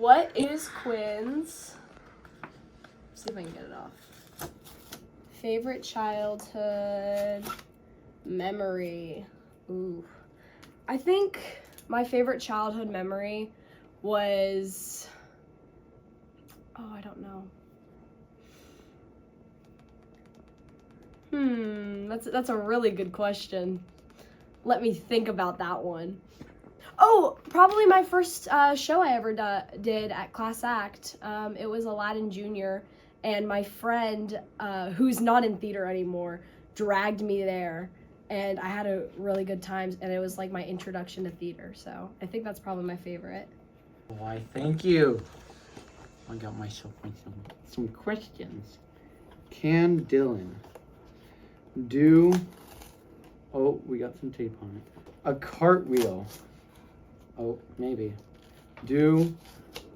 What is Quinn's? See if I can get it off. Favorite childhood memory. Ooh. I think my favorite childhood memory was, I don't know. That's a really good question. Let me think about that one. Oh, probably my first show I ever did at Class Act. It was Aladdin Jr., and my friend, who's not in theater anymore, dragged me there, and I had a really good time, and it was like my introduction to theater, so I think that's probably my favorite. Why, thank you. I got myself some questions. Can Dylan do, oh, we got some tape on it, a cartwheel? Oh, maybe. Do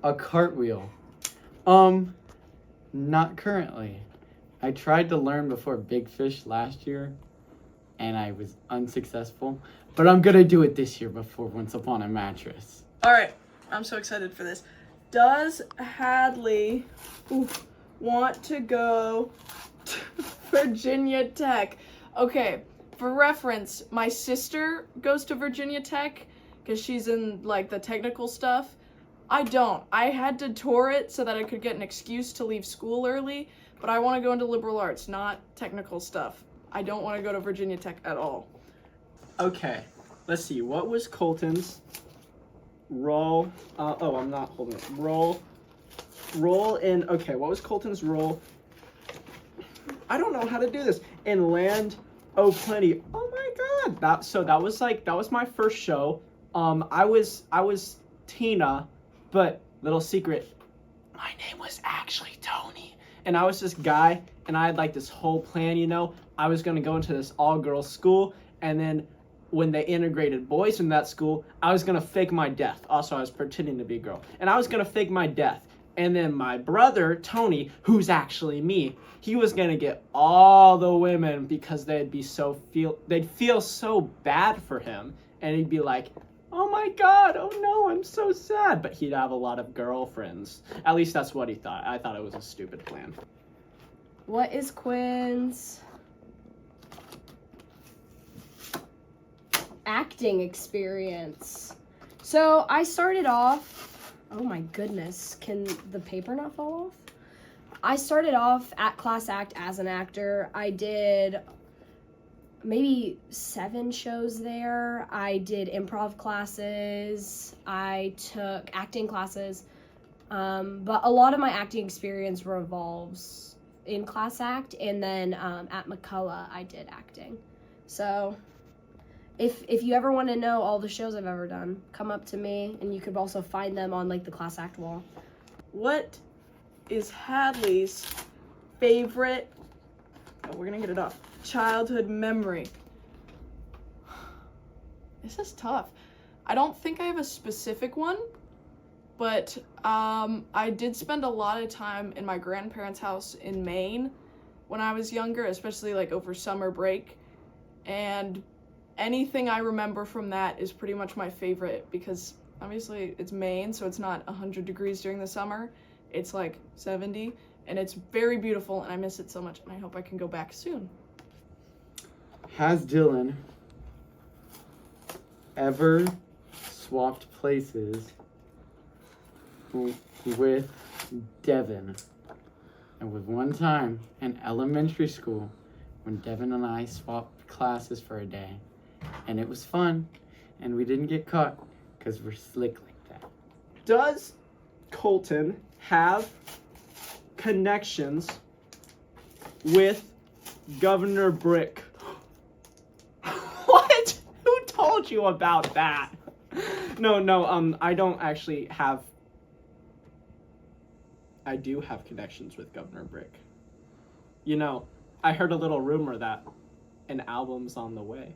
a cartwheel? Not currently. I tried to learn before Big Fish last year, and I was unsuccessful. But I'm gonna do it this year before Once Upon a Mattress. All right, I'm so excited for this. Does Hadley want to go to Virginia Tech? Okay, for reference, my sister goes to Virginia Tech because she's in like the technical stuff. I don't. I had to tour it so that I could get an excuse to leave school early, but I want to go into liberal arts, not technical stuff. I don't want to go to Virginia Tech at all. Okay, let's see. What was Colton's role? I'm not holding it. Role in. Okay, what was Colton's role? I don't know how to do this. In Land O' Plenty. Oh my God. That was my first show. I was Tina, but little secret, my name was actually Tony. And I was this guy, and I had like this whole plan, you know. I was gonna go into this all-girls school, and then when they integrated boys in that school, I was gonna fake my death. Also, I was pretending to be a girl, and I was gonna fake my death. And then my brother, Tony, who's actually me, he was gonna get all the women because they'd feel so bad for him, and he'd be like, oh my God, oh no, I'm so sad. But he'd have a lot of girlfriends. At least that's what he thought. I thought it was a stupid plan. What is Quinn's acting experience? So I started off, oh my goodness, can the paper not fall off? I started off at Class Act as an actor. I did maybe 7 shows there. I did improv classes. I took acting classes. But a lot of my acting experience revolves in Class Act, and then at McCullough I did acting. So if you ever want to know all the shows I've ever done, come up to me, and you could also find them on like the Class Act wall. What is Hadley's favorite, we're gonna get it off, childhood memory? This is tough. I don't think I have a specific one, but I did spend a lot of time in my grandparents' house in Maine when I was younger, especially like over summer break, and anything I remember from that is pretty much my favorite because obviously it's Maine, so it's not 100 degrees during the summer. It's like 70, and it's very beautiful, and I miss it so much, and I hope I can go back soon. Has Dylan ever swapped places with Devin? And with one time in elementary school when Devin and I swapped classes for a day, and it was fun, and we didn't get caught because we're slick like that. Does Colton have connections with Governor Brick? What? Who told you about that? No, I don't actually have. I do have connections with Governor Brick. You know, I heard a little rumor that an album's on the way.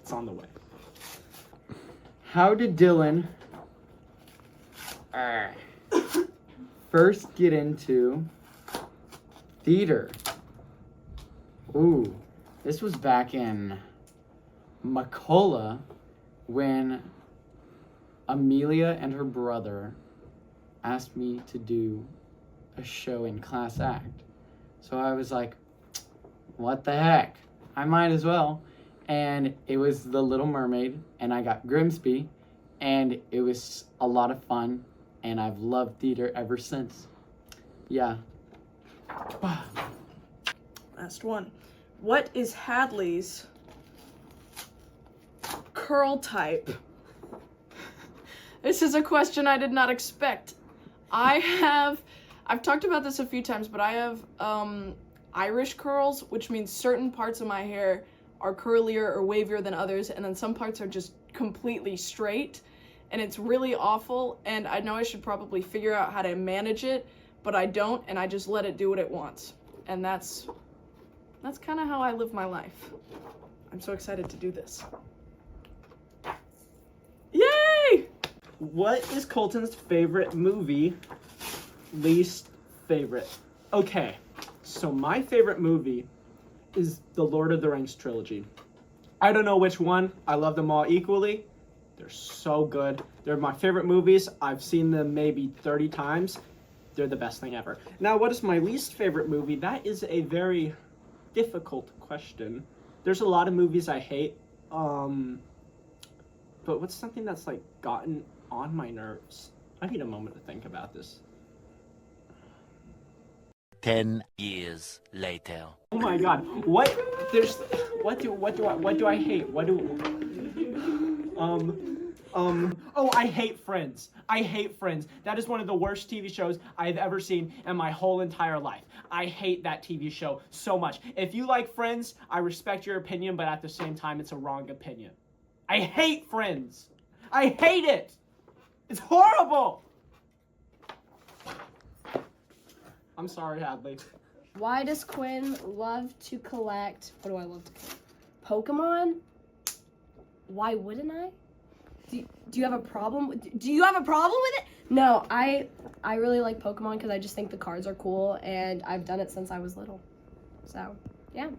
It's on the way. How did Dylan first get into theater? Ooh, this was back in McCullough when Amelia and her brother asked me to do a show in class act. So I was like, what the heck? I might as well. And it was The Little Mermaid, and I got Grimsby, and it was a lot of fun, and I've loved theater ever since. Yeah. Last one. What is Hadley's curl type? This is a question I did not expect. I've talked about this a few times, but I have Irish curls, which means certain parts of my hair are curlier or wavier than others, and then some parts are just completely straight, and it's really awful, and I know I should probably figure out how to manage it, but I don't, and I just let it do what it wants. And that's kind of how I live my life. I'm so excited to do this. Yay! What is Colton's favorite movie? Least favorite. Okay, so my favorite movie is the Lord of the Rings trilogy. I don't know which one. I love them all equally. They're so good. They're my favorite movies. I've seen them maybe 30 times. They're the best thing ever. Now, what is my least favorite movie? That is a very difficult question. There's a lot of movies I hate. But what's something that's like gotten on my nerves? I need a moment to think about this. 10 years later. Oh my god. What do I hate? Oh, I hate Friends. I hate Friends. That is one of the worst TV shows I've ever seen in my whole entire life. I hate that TV show so much. If you like Friends, I respect your opinion, but at the same time, it's a wrong opinion. I hate Friends. I hate it. It's horrible. I'm sorry, Hadley. Why does Quinn love to collect? What do I love to collect? Pokemon? Why wouldn't I? Do you have a problem? Do you have a problem with it? No, I really like Pokemon because I just think the cards are cool, and I've done it since I was little. So, yeah.